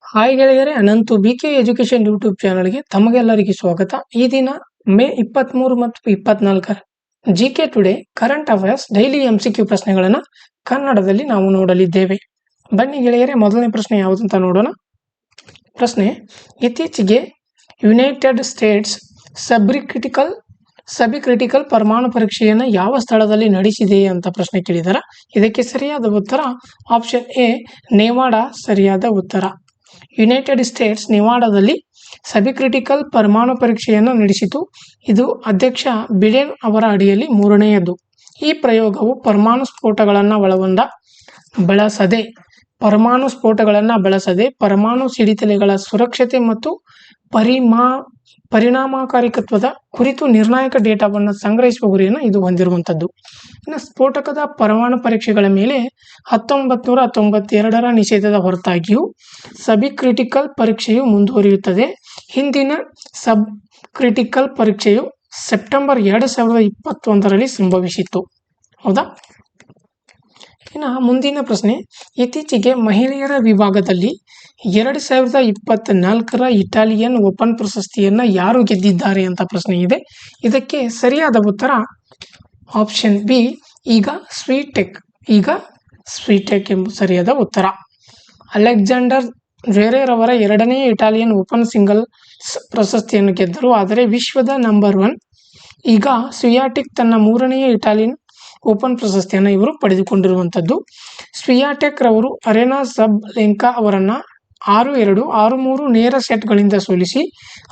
Hi ಗೆಳೆಯರೇ, Ananthu BK education YouTube ಚಾನಲ್ಗೆ ತಮಗೆಲ್ಲರಿಗೂ ಸ್ವಾಗತ. ಈ ದಿನ ಮೇ 23 ಮತ್ತು 24 GK today current affairs daily MCQ ಪ್ರಶ್ನೆಗಳನ್ನು ಕನ್ನಡದಲ್ಲಿ ನಾವು ನೋಡಲಿದ್ದೇವೆ. ಬನ್ನಿ ಗೆಳೆಯರೇ, ಮೊದಲನೇ ಪ್ರಶ್ನೆ ಯಾವುದಂತ ನೋಡೋಣ. ಪ್ರಶ್ನೆ: ಇತ್ತೀಚೆಗೆ ಯುನೈಟೆಡ್ ಸ್ಟೇಟ್ಸ್ ಸಬ್ಕ್ರಿಟಿಕಲ್ ಪರಮಾಣು ಪರೀಕ್ಷೆಯನ್ನು ಯಾವ ಸ್ಥಳದಲ್ಲಿ ನಡೆಸಿದೆ ಅಂತ ಪ್ರಶ್ನೆ ಕೇಳಿದಾರೆ. ಇದಕ್ಕೆ ಸರಿಯಾದ ಉತ್ತರ ಆಪ್ಷನ್ ಎ, ನೆವಾಡಾ ಸರಿಯಾದ ಉತ್ತರ. ಯುನೈಟೆಡ್ ಸ್ಟೇಟ್ಸ್ ನೆವಾಡಾದಲ್ಲಿ ಸಬ್ಕ್ರಿಟಿಕಲ್ ಪರಮಾಣು ಪರೀಕ್ಷೆಯನ್ನು ನಡೆಸಿತು. ಇದು ಅಧ್ಯಕ್ಷ ಬಿಡೆನ್ ಅವರ ಅಡಿಯಲ್ಲಿ ಮೂರನೆಯದು. ಈ ಪ್ರಯೋಗವು ಪರಮಾಣು ಸ್ಫೋಟಗಳನ್ನು ಬಳಸದೆ ಪರಮಾಣು ಸಿಡಿತಲೆಗಳ ಸುರಕ್ಷತೆ ಮತ್ತು ಪರಿಣಾಮಕಾರಿತ್ವದ ಕುರಿತು ನಿರ್ಣಾಯಕ ಡೇಟಾವನ್ನು ಸಂಗ್ರಹಿಸುವ ಗುರಿಯನ್ನು ಇದು ಹೊಂದಿರುವಂಥದ್ದು. ಇನ್ನು ಸ್ಫೋಟಕದ ಪರಮಾಣು ಪರೀಕ್ಷೆಗಳ ಮೇಲೆ 1992ರ ನಿಷೇಧದ ಹೊರತಾಗಿಯೂ ಸಬ್ಕ್ರಿಟಿಕಲ್ ಪರೀಕ್ಷೆಯು ಮುಂದುವರಿಯುತ್ತದೆ. ಹಿಂದಿನ ಸಬ್ಕ್ರಿಟಿಕಲ್ ಪರೀಕ್ಷೆಯು ಸೆಪ್ಟೆಂಬರ್ 2021ರಲ್ಲಿ ಸಂಭವಿಸಿತು. ಹೌದಾ? ಇನ್ನು ಮುಂದಿನ ಪ್ರಶ್ನೆ: ಇತ್ತೀಚೆಗೆ ಮಹಿಳೆಯರ ವಿಭಾಗದಲ್ಲಿ 2024ರ ಇಟಾಲಿಯನ್ ಓಪನ್ ಪ್ರಶಸ್ತಿಯನ್ನು ಯಾರು ಗೆದ್ದಿದ್ದಾರೆ ಅಂತ ಪ್ರಶ್ನೆ ಇದೆ. ಇದಕ್ಕೆ ಸರಿಯಾದ ಉತ್ತರ ಆಪ್ಷನ್ ಬಿ, ಈಗ ಸ್ವೀಟೆಕ್ ಎಂಬ ಸರಿಯಾದ ಉತ್ತರ. ಅಲೆಕ್ಸಾಂಡರ್ ಜ್ವೆರೇವ್ ಅವರ ಎರಡನೆಯ ಇಟಾಲಿಯನ್ ಓಪನ್ ಸಿಂಗಲ್ಸ್ ಪ್ರಶಸ್ತಿಯನ್ನು ಗೆದ್ದರು. ಆದರೆ ವಿಶ್ವದ ನಂಬರ್ 1 ಈಗ ಸ್ವಿಯಾಟೆಕ್ ತನ್ನ ಮೂರನೆಯ ಇಟಾಲಿಯನ್ ಓಪನ್ ಪ್ರಶಸ್ತಿಯನ್ನು ಇವರು ಪಡೆದುಕೊಂಡಿರುವಂಥದ್ದು. ಸ್ವಿಯಾಟೆಕ್ ರವರು ಅರೆನಾ ಸಬಲೆಂಕಾ ಅವರನ್ನು 6-2, 6-3 ನೇರ ಸೆಟ್ಗಳಿಂದ ಸೋಲಿಸಿ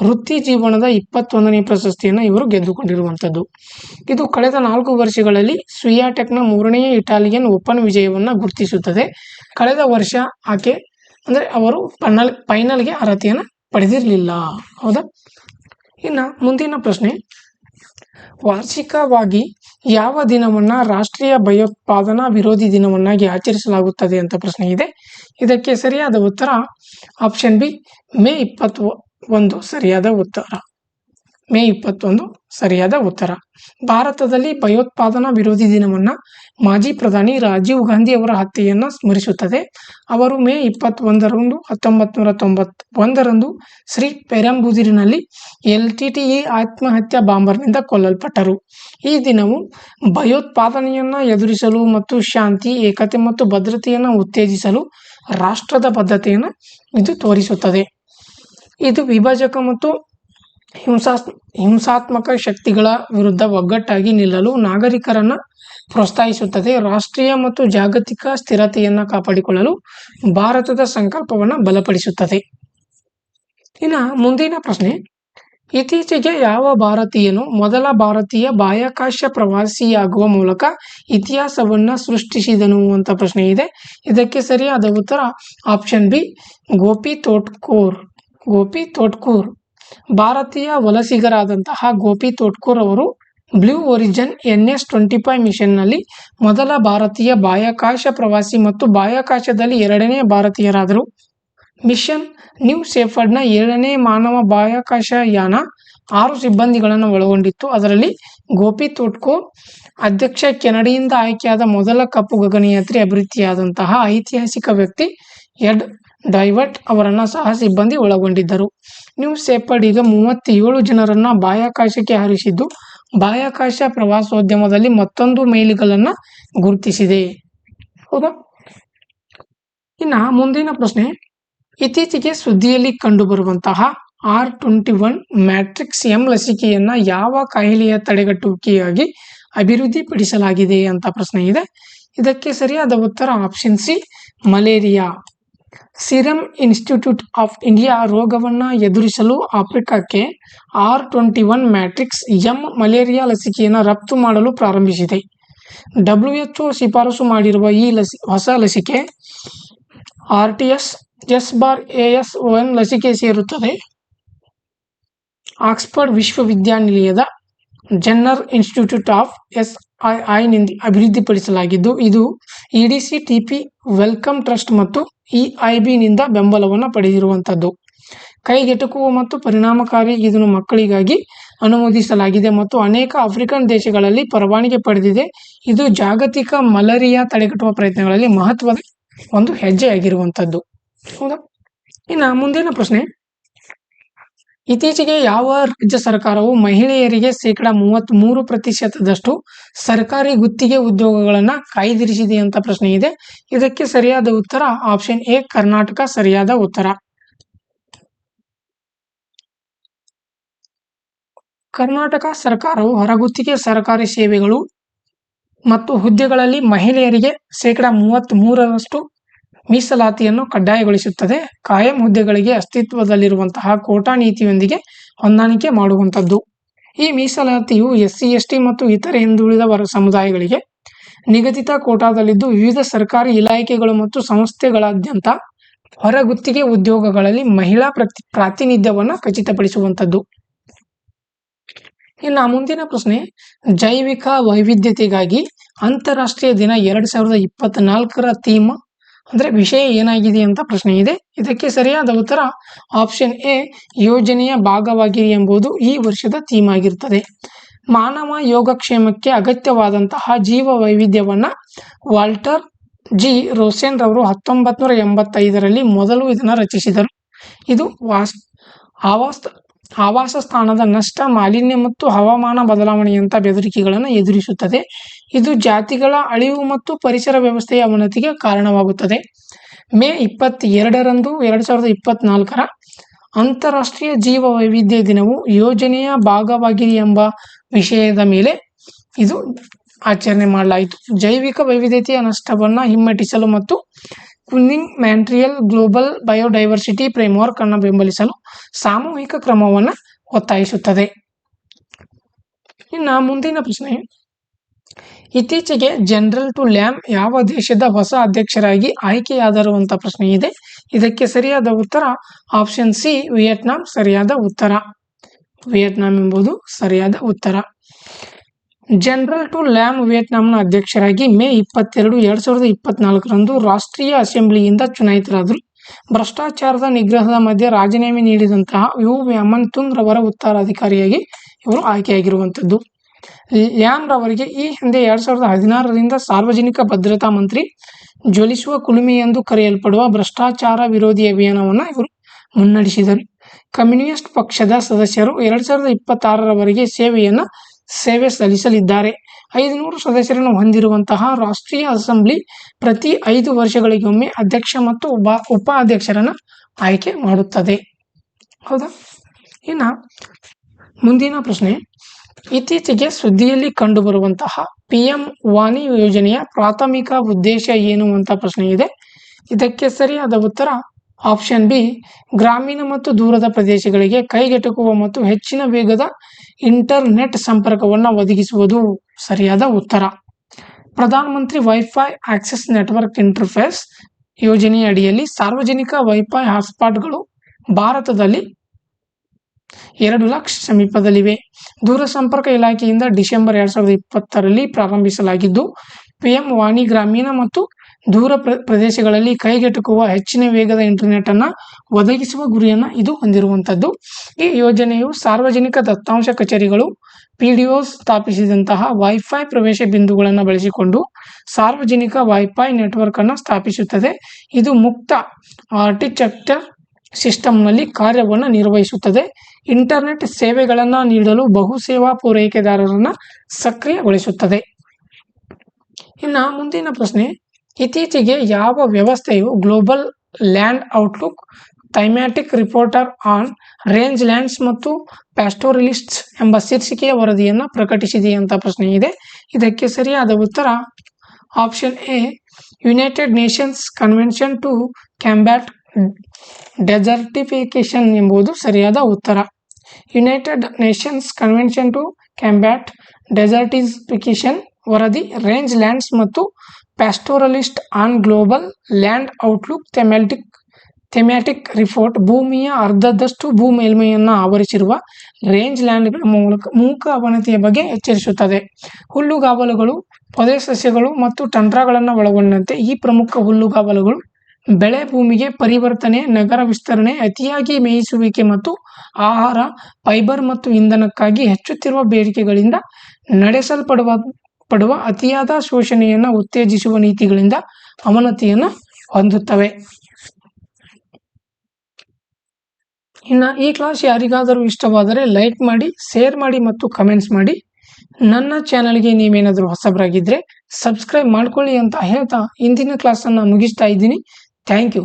ವೃತ್ತಿ ಜೀವನದ 21ನೇ ಪ್ರಶಸ್ತಿಯನ್ನು ಇವರು ಗೆದ್ದುಕೊಂಡಿರುವಂಥದ್ದು. ಇದು ಕಳೆದ 4 ವರ್ಷಗಳಲ್ಲಿ ಸ್ವಿಯಾಟೆಕ್ನ ಮೂರನೆಯ ಇಟಾಲಿಯನ್ ಓಪನ್ ವಿಜಯವನ್ನು ಗುರುತಿಸುತ್ತದೆ. ಕಳೆದ ವರ್ಷ ಅವರು ಫೈನಲ್ಗೆ ಅರ್ಹತೆಯನ್ನು ಪಡೆದಿರಲಿಲ್ಲ. ಹೌದಾ? ಇನ್ನು ಮುಂದಿನ ಪ್ರಶ್ನೆ: ವಾರ್ಷಿಕವಾಗಿ ಯಾವ ದಿನವನ್ನು ರಾಷ್ಟ್ರೀಯ ಭಯೋತ್ಪಾದನಾ ವಿರೋಧಿ ದಿನವನ್ನಾಗಿ ಆಚರಿಸಲಾಗುತ್ತದೆ ಅಂತ ಪ್ರಶ್ನೆ ಇದೆ. ಇದಕ್ಕೆ ಸರಿಯಾದ ಉತ್ತರ ಆಪ್ಷನ್ ಬಿ, ಮೇ 21 ಸರಿಯಾದ ಉತ್ತರ. ಭಾರತದಲ್ಲಿ ಭಯೋತ್ಪಾದನಾ ವಿರೋಧಿ ದಿನವನ್ನು ಮಾಜಿ ಪ್ರಧಾನಿ ರಾಜೀವ್ ಗಾಂಧಿ ಅವರ ಹತ್ಯೆಯನ್ನು ಸ್ಮರಿಸುತ್ತದೆ. ಅವರು ಮೇ 21ರಂದು 1991ರಂದು ಶ್ರೀ ಪೆರಂಬೂರಿನಲ್ಲಿ LTTE ಆತ್ಮಹತ್ಯಾ ಬಾಂಬರ್ನಿಂದ ಕೊಲ್ಲಲ್ಪಟ್ಟರು. ಈ ದಿನವು ಭಯೋತ್ಪಾದನೆಯನ್ನು ಎದುರಿಸಲು ಮತ್ತು ಶಾಂತಿ, ಏಕತೆ ಮತ್ತು ಭದ್ರತೆಯನ್ನು ಉತ್ತೇಜಿಸಲು ರಾಷ್ಟ್ರದ ಬದ್ಧತೆಯನ್ನು ಇದು ತೋರಿಸುತ್ತದೆ. ಇದು ವಿಭಜಕ ಮತ್ತು ಹಿಂಸಾತ್ಮಕ ಶಕ್ತಿಗಳ ವಿರುದ್ಧ ಒಗ್ಗಟ್ಟಾಗಿ ನಿಲ್ಲಲು ನಾಗರಿಕರನ್ನು ಪ್ರೋತ್ಸಾಹಿಸುತ್ತದೆ. ರಾಷ್ಟ್ರೀಯ ಮತ್ತು ಜಾಗತಿಕ ಸ್ಥಿರತೆಯನ್ನು ಕಾಪಾಡಿಕೊಳ್ಳಲು ಭಾರತದ ಸಂಕಲ್ಪವನ್ನು ಬಲಪಡಿಸುತ್ತದೆ. ಇನ್ನು ಮುಂದಿನ ಪ್ರಶ್ನೆ: ಇತ್ತೀಚೆಗೆ ಯಾವ ಭಾರತೀಯನು ಮೊದಲ ಭಾರತೀಯ ಬಾಹ್ಯಾಕಾಶ ಪ್ರವಾಸಿಯಾಗುವ ಮೂಲಕ ಇತಿಹಾಸವನ್ನು ಸೃಷ್ಟಿಸಿದನು ಅಂತ ಪ್ರಶ್ನೆ ಇದೆ. ಇದಕ್ಕೆ ಸರಿಯಾದ ಉತ್ತರ ಆಪ್ಷನ್ ಬಿ, ಗೋಪಿ ತೋಟ್ಕೂರ್. ಭಾರತೀಯ ವಲಸಿಗರಾದಂತಹ ಗೋಪಿ ತೋಟ್ಕೂರ್ ಅವರು ಬ್ಲೂ ಒರಿಜಿನ್ NS-25 ಮಿಷನ್ನಲ್ಲಿ ಮೊದಲ ಭಾರತೀಯ ಬಾಹ್ಯಾಕಾಶ ಪ್ರವಾಸಿ ಮತ್ತು ಬಾಹ್ಯಾಕಾಶದಲ್ಲಿ 2ನೇ ಭಾರತೀಯರಾದರು. ಮಿಷನ್ ನ್ಯೂ ಶೆಫರ್ಡ್ನ 7ನೇ ಮಾನವ ಬಾಹ್ಯಾಕಾಶ ಯಾನ 6 ಸಿಬ್ಬಂದಿಗಳನ್ನು ಒಳಗೊಂಡಿತ್ತು. ಅದರಲ್ಲಿ ಗೋಪಿ ತೋಟ್ಕೂರ್ ಅಧ್ಯಕ್ಷ ಕೆನಡಿಯಿಂದ ಆಯ್ಕೆಯಾದ ಮೊದಲ ಕಪ್ಪು ಗಗನಯಾತ್ರಿ, ಅಭಿವೃದ್ಧಿಯಾದಂತಹ ಐತಿಹಾಸಿಕ ವ್ಯಕ್ತಿ ಎಡ್ ಡೈವರ್ಟ್ ಅವರನ್ನು ಸಹ ಸಿಬ್ಬಂದಿ ಒಳಗೊಂಡಿದ್ದರು. ನ್ಯೂ ಶೆಫರ್ಡ್ ಈಗ 37 ಜನರನ್ನು ಬಾಹ್ಯಾಕಾಶಕ್ಕೆ ಹಾರಿಸಿದ್ದು ಬಾಹ್ಯಾಕಾಶ ಪ್ರವಾಸೋದ್ಯಮದಲ್ಲಿ ಮತ್ತೊಂದು ಮೈಲಿಗಲ್ಲನ್ನು ಗುರುತಿಸಿದೆ. ಹೌದಾ? ಇನ್ನು ಮುಂದಿನ ಪ್ರಶ್ನೆ: ಇತ್ತೀಚೆಗೆ ಸುದ್ದಿಯಲ್ಲಿ ಕಂಡುಬರುವಂತಹ R21 ಮ್ಯಾಟ್ರಿಕ್ಸ್ M ಲಸಿಕೆಯನ್ನು ಯಾವ ಕಾಯಿಲೆಯ ತಡೆಗಟ್ಟುವಿಕೆಯಾಗಿ ಅಭಿವೃದ್ಧಿಪಡಿಸಲಾಗಿದೆ ಅಂತ ಪ್ರಶ್ನೆ ಇದೆ. ಇದಕ್ಕೆ ಸರಿಯಾದ ಉತ್ತರ option C, malaria. Serum institute of India ರೋಗವನ್ನು ಎದುರಿಸಲು ಆಫ್ರಿಕಾಕ್ಕೆ R21 ಮ್ಯಾಟ್ರಿಕ್ಸ್ M ಮಲೇರಿಯಾ ಲಸಿಕೆಯನ್ನು ರಫ್ತು ಮಾಡಲು ಪ್ರಾರಂಭಿಸಿದೆ. WHO ಶಿಫಾರಸು ಮಾಡಿರುವ ಈ ಹೊಸ ಲಸಿಕೆ RTS-AS01 ಲಸಿಕೆ ಸೇರುತ್ತದೆ. ಆಕ್ಸ್ಫರ್ಡ್ ವಿಶ್ವವಿದ್ಯಾನಿಲಯದ ಜೆನ್ನರ್ ಇನ್ಸ್ಟಿಟ್ಯೂಟ್ ಆಫ್ SII ಅಭಿವೃದ್ಧಿಪಡಿಸಲಾಗಿದ್ದು ಇದು EDC-TP ವೆಲ್ಕಮ್ ಟ್ರಸ್ಟ್ ಮತ್ತು EIB-ನಿಂದ ಬೆಂಬಲವನ್ನು ಪಡೆದಿರುವಂಥದ್ದು. ಕೈಗೆಟುಕುವ ಮತ್ತು ಪರಿಣಾಮಕಾರಿ ಇದನ್ನು ಮಕ್ಕಳಿಗಾಗಿ ಅನುಮೋದಿಸಲಾಗಿದೆ ಮತ್ತು ಅನೇಕ ಆಫ್ರಿಕನ್ ದೇಶಗಳಲ್ಲಿ ಪರವಾನಗಿ ಪಡೆದಿದೆ. ಇದು ಜಾಗತಿಕ ಮಲೇರಿಯಾ ತಡೆಗಟ್ಟುವ ಪ್ರಯತ್ನಗಳಲ್ಲಿ ಮಹತ್ವದ ಒಂದು ಹೆಜ್ಜೆಯಾಗಿರುವಂಥದ್ದು. ಹೌದಾ? ಇನ್ನು ಮುಂದಿನ ಪ್ರಶ್ನೆ, ಇತ್ತೀಚೆಗೆ ಯಾವ ರಾಜ್ಯ ಸರ್ಕಾರವು ಮಹಿಳೆಯರಿಗೆ 33% ಸರ್ಕಾರಿ ಗುತ್ತಿಗೆ ಉದ್ಯೋಗಗಳನ್ನ ಕಾಯ್ದಿರಿಸಿದೆ ಅಂತ ಪ್ರಶ್ನೆ ಇದೆ. ಇದಕ್ಕೆ ಸರಿಯಾದ ಉತ್ತರ ಆಪ್ಷನ್ ಎ ಕರ್ನಾಟಕ ಸರಿಯಾದ ಉತ್ತರ. ಕರ್ನಾಟಕ ಸರ್ಕಾರವು ಹೊರಗುತ್ತಿಗೆ ಸರ್ಕಾರಿ ಸೇವೆಗಳು ಮತ್ತು ಹುದ್ದೆಗಳಲ್ಲಿ ಮಹಿಳೆಯರಿಗೆ 33% ಮೀಸಲಾತಿಯನ್ನು ಕಡ್ಡಾಯಗೊಳಿಸುತ್ತದೆ. ಕಾಯಂ ಹುದ್ದೆಗಳಿಗೆ ಅಸ್ತಿತ್ವದಲ್ಲಿರುವಂತಹ ಕೋಟಾ ನೀತಿಯೊಂದಿಗೆ ಹೊಂದಾಣಿಕೆ ಮಾಡುವಂಥದ್ದು. ಈ ಮೀಸಲಾತಿಯು SC ST ಮತ್ತು ಇತರೆ ಹಿಂದುಳಿದ ಸಮುದಾಯಗಳಿಗೆ ನಿಗದಿತ ಕೋಟಾದಲ್ಲಿದ್ದು ವಿವಿಧ ಸರ್ಕಾರಿ ಇಲಾಖೆಗಳು ಮತ್ತು ಸಂಸ್ಥೆಗಳಾದ್ಯಂತ ಹೊರಗುತ್ತಿಗೆ ಉದ್ಯೋಗಗಳಲ್ಲಿ ಮಹಿಳಾ ಪ್ರಾತಿನಿಧ್ಯವನ್ನು ಖಚಿತಪಡಿಸುವಂಥದ್ದು. ಇನ್ನು ಮುಂದಿನ ಪ್ರಶ್ನೆ, ಜೈವಿಕ ವೈವಿಧ್ಯತೆಗಾಗಿ ಅಂತಾರಾಷ್ಟ್ರೀಯ ದಿನ 2024 ಥೀಮ್ ಅಂದ್ರೆ ವಿಷಯ ಏನಾಗಿದೆ ಅಂತ ಪ್ರಶ್ನೆ ಇದೆ. ಇದಕ್ಕೆ ಸರಿಯಾದ ಉತ್ತರ ಆಪ್ಷನ್ ಎ ಯೋಜನೆಯ ಭಾಗವಾಗಿರಿ ಎಂಬುದು ಈ ವರ್ಷದ ಥೀಮ್ ಆಗಿರ್ತದೆ. ಮಾನವ ಯೋಗಕ್ಷೇಮಕ್ಕೆ ಅಗತ್ಯವಾದಂತಹ ಜೀವ ವೈವಿಧ್ಯವನ್ನ ವಾಲ್ಟರ್ ಜಿ ರೋಸೆನ್ ರವರು 1985ರಲ್ಲಿ ಮೊದಲು ಇದನ್ನು ರಚಿಸಿದರು. ಇದು ಆವಾಸ ಸ್ಥಾನದ ನಷ್ಟ, ಮಾಲಿನ್ಯ ಮತ್ತು ಹವಾಮಾನ ಬದಲಾವಣೆಯಂಥ ಬೆದರಿಕೆಗಳನ್ನು ಎದುರಿಸುತ್ತದೆ. ಇದು ಜಾತಿಗಳ ಅಳಿವು ಮತ್ತು ಪರಿಸರ ವ್ಯವಸ್ಥೆಯ ಅವನತಿಗೆ ಕಾರಣವಾಗುತ್ತದೆ. ಮೇ 22ರಂದು 2024 ಅಂತಾರಾಷ್ಟ್ರೀಯ ಜೀವ ವೈವಿಧ್ಯ ದಿನವು ಯೋಜನೆಯ ಭಾಗವಾಗಿರಿ ಎಂಬ ವಿಷಯದ ಮೇಲೆ ಇದು ಆಚರಣೆ ಮಾಡಲಾಯಿತು. ಜೈವಿಕ ವೈವಿಧ್ಯತೆಯ ನಷ್ಟವನ್ನು ಹಿಮ್ಮೆಟ್ಟಿಸಲು ಮತ್ತು ಕ್ವಿನ್ನಿಂಗ್ ಮ್ಯಾಟ್ರಿಯಲ್ ಗ್ಲೋಬಲ್ ಬಯೋಡೈವರ್ಸಿಟಿ ಫ್ರೇಮ್ವರ್ಕ್ ಅನ್ನು ಬೆಂಬಲಿಸಲು ಸಾಮೂಹಿಕ ಕ್ರಮವನ್ನು ಒತ್ತಾಯಿಸುತ್ತದೆ. ಇನ್ನು ಮುಂದಿನ ಪ್ರಶ್ನೆ, ಇತ್ತೀಚೆಗೆ ಜನರಲ್ ಟು ಲ್ಯಾಮ್ ಯಾವ ದೇಶದ ಹೊಸ ಅಧ್ಯಕ್ಷರಾಗಿ ಆಯ್ಕೆಯಾದರು ಅಂತ ಪ್ರಶ್ನೆ ಇದೆ. ಇದಕ್ಕೆ ಸರಿಯಾದ ಉತ್ತರ ಆಪ್ಷನ್ ಸಿ ವಿಯೆಟ್ನಾಂ ಸರಿಯಾದ ಉತ್ತರ. ವಿಯೆಟ್ನಾಂ ಎಂಬುದು ಸರಿಯಾದ ಉತ್ತರ. ಜನರಲ್ ಟು ಲ್ಯಾಮ್ ವಿಯೆಟ್ನಾಂನ ಅಧ್ಯಕ್ಷರಾಗಿ ಮೇ 22, 2024ರಂದು ರಾಷ್ಟ್ರೀಯ ಅಸೆಂಬ್ಲಿಯಿಂದ ಚುನಾಯಿತರಾದರು. ಭ್ರಷ್ಟಾಚಾರದ ನಿಗ್ರಹದ ಮಧ್ಯೆ ರಾಜೀನಾಮೆ ನೀಡಿದಂತಹ ಯು ವ್ಯಾಮನ್ ತುಂಗ್ ರವರ ಉತ್ತರಾಧಿಕಾರಿಯಾಗಿ ಇವರು ಆಯ್ಕೆಯಾಗಿರುವಂಥದ್ದು. ಲ್ಯಾಮ್ ರವರಿಗೆ ಈ ಹಿಂದೆ 2016ರಿಂದ ಸಾರ್ವಜನಿಕ ಭದ್ರತಾ ಮಂತ್ರಿ, ಜ್ವಲಿಸುವ ಕುಲುಮೆ ಎಂದು ಕರೆಯಲ್ಪಡುವ ಭ್ರಷ್ಟಾಚಾರ ವಿರೋಧಿ ಅಭಿಯಾನವನ್ನು ಇವರು ಮುನ್ನಡೆಸಿದರು. ಕಮ್ಯುನಿಸ್ಟ್ ಪಕ್ಷದ ಸದಸ್ಯರು 2026ರವರೆಗೆ ಸೇವೆ ಸಲ್ಲಿಸಲಿದ್ದಾರೆ. 500 ಸದಸ್ಯರನ್ನು ಹೊಂದಿರುವಂತಹ ರಾಷ್ಟ್ರೀಯ ಅಸೆಂಬ್ಲಿ ಪ್ರತಿ 5 ವರ್ಷಗಳಿಗೊಮ್ಮೆ ಅಧ್ಯಕ್ಷ ಮತ್ತು ಉಪಾಧ್ಯಕ್ಷರನ್ನು ಆಯ್ಕೆ ಮಾಡುತ್ತದೆ. ಹೌದಾ? ಇನ್ನು ಮುಂದಿನ ಪ್ರಶ್ನೆ, ಇತ್ತೀಚೆಗೆ ಸುದ್ದಿಯಲ್ಲಿ ಕಂಡುಬರುವಂತಹ PM ವಾನಿ ಯೋಜನೆಯ ಪ್ರಾಥಮಿಕ ಉದ್ದೇಶ ಏನು ಅಂತ ಪ್ರಶ್ನೆ ಇದೆ. ಇದಕ್ಕೆ ಸರಿಯಾದ ಉತ್ತರ ಆಪ್ಷನ್ ಬಿ ಗ್ರಾಮೀಣ ಮತ್ತು ದೂರದ ಪ್ರದೇಶಗಳಿಗೆ ಕೈಗೆಟುಕುವ ಮತ್ತು ಹೆಚ್ಚಿನ ವೇಗದ ಇಂಟರ್ನೆಟ್ ಸಂಪರ್ಕವನ್ನು ಒದಗಿಸುವುದು ಸರಿಯಾದ ಉತ್ತರ. ಪ್ರಧಾನಮಂತ್ರಿ ವೈಫೈ ಆಕ್ಸೆಸ್ ನೆಟ್ವರ್ಕ್ ಇಂಟರ್ಫೇಸ್ ಯೋಜನೆಯ ಅಡಿಯಲ್ಲಿ ಸಾರ್ವಜನಿಕ ವೈಫೈ ಹಾಟ್ಸ್ಪಾಟ್ಗಳು ಭಾರತದಲ್ಲಿ 2 ಲಕ್ಷ ಸಮೀಪದಲ್ಲಿವೆ. ದೂರಸಂಪರ್ಕ ಇಲಾಖೆಯಿಂದ ಡಿಸೆಂಬರ್ 2020ರಲ್ಲಿ ಪ್ರಾರಂಭಿಸಲಾಗಿದ್ದು PM ವಾನಿ ಗ್ರಾಮೀಣ ಮತ್ತು ದೂರ ಪ್ರದೇಶಗಳಲ್ಲಿ ಕೈಗೆಟುಕುವ ಹೆಚ್ಚಿನ ವೇಗದ ಇಂಟರ್ನೆಟ್ ಅನ್ನು ಒದಗಿಸುವ ಗುರಿಯನ್ನು ಇದು ಹೊಂದಿರುವಂಥದ್ದು. ಈ ಯೋಜನೆಯು ಸಾರ್ವಜನಿಕ ದತ್ತಾಂಶ ಕಚೇರಿಗಳು PDOs ಸ್ಥಾಪಿಸಿದಂತಹ ವೈಫೈ ಪ್ರವೇಶ ಬಿಂದುಗಳನ್ನು ಬಳಸಿಕೊಂಡು ಸಾರ್ವಜನಿಕ ವೈಫೈ ನೆಟ್ವರ್ಕ್ ಅನ್ನು ಸ್ಥಾಪಿಸುತ್ತದೆ. ಇದು ಮುಕ್ತ ಆರ್ಕಿಟೆಕ್ಚರ್ ಸಿಸ್ಟಮ್ನಲ್ಲಿ ಕಾರ್ಯವನ್ನು ನಿರ್ವಹಿಸುತ್ತದೆ. ಇಂಟರ್ನೆಟ್ ಸೇವೆಗಳನ್ನು ನೀಡಲು ಬಹುಸೇವಾ ಪೂರೈಕೆದಾರರನ್ನು ಸಕ್ರಿಯಗೊಳಿಸುತ್ತದೆ. ಇನ್ನು ಮುಂದಿನ ಪ್ರಶ್ನೆ, ಇತ್ತೀಚೆಗೆ ಯಾವ ವ್ಯವಸ್ಥೆಯು global land outlook, thematic reporter on range lands ಮತ್ತು ಪ್ಯಾಸ್ಟೋರಲಿಸ್ಟ್ಸ್ ಎಂಬ ಶೀರ್ಷಿಕೆಯ ವರದಿಯನ್ನು ಪ್ರಕಟಿಸಿದೆ ಅಂತ ಪ್ರಶ್ನೆ ಇದೆ. ಇದಕ್ಕೆ ಸರಿಯಾದ ಉತ್ತರ option A United Nations Convention to combat desertification ಎಂಬುದು ಸರಿಯಾದ ಉತ್ತರ. United Nations Convention to combat desertification ವರದಿ ರೇಂಜ್ ಲ್ಯಾಂಡ್ಸ್ ಮತ್ತು pastoralist on global land outlook thematic report ಭೂಮಿಯ ಅರ್ಧದಷ್ಟು ಭೂ ಮೇಲ್ಮೈಯನ್ನು ಆವರಿಸಿರುವ ರೇಂಜ್ ಲ್ಯಾಂಡ್ಗಳ ಮೂಕ ಅವನತಿಯ ಬಗ್ಗೆ ಎಚ್ಚರಿಸುತ್ತದೆ. ಹುಲ್ಲುಗಾವಲುಗಳು, ಪೊದೆ ಸಸ್ಯಗಳು ಮತ್ತು ಟಂಡ್ರಾಗಳನ್ನು ಒಳಗೊಂಡಂತೆ ಈ ಪ್ರಮುಖ ಹುಲ್ಲುಗಾವಲುಗಳು ಬೆಳೆ ಭೂಮಿಗೆ ಪರಿವರ್ತನೆ, ನಗರ ವಿಸ್ತರಣೆ, ಅತಿಯಾಗಿ ಮೇಯಿಸುವಿಕೆ ಮತ್ತು ಆಹಾರ, ಫೈಬರ್ ಮತ್ತು ಇಂಧನಕ್ಕಾಗಿ ಹೆಚ್ಚುತ್ತಿರುವ ಬೇಡಿಕೆಗಳಿಂದ ನಡೆಸಲ್ಪಡುವ ಅತಿಯಾದ ಶೋಷಣೆಯನ್ನು ಉತ್ತೇಜಿಸುವ ನೀತಿಗಳಿಂದ ಅವನತಿಯನ್ನು ಹೊಂದುತ್ತವೆ. ಇನ್ನು ಈ ಕ್ಲಾಸ್ ಯಾರಿಗಾದರೂ ಇಷ್ಟವಾದರೆ ಲೈಕ್ ಮಾಡಿ, ಶೇರ್ ಮಾಡಿ ಮತ್ತು ಕಮೆಂಟ್ಸ್ ಮಾಡಿ. ನನ್ನ ಚಾನಲ್ಗೆ ನೀವೇನಾದರೂ ಹೊಸಬರಾಗಿದ್ದರೆ ಸಬ್ಸ್ಕ್ರೈಬ್ ಮಾಡ್ಕೊಳ್ಳಿ ಅಂತ ಹೇಳ್ತಾ ಇಂದಿನ ಕ್ಲಾಸನ್ನು ಮುಗಿಸ್ತಾ ಇದ್ದೀನಿ. Thank you.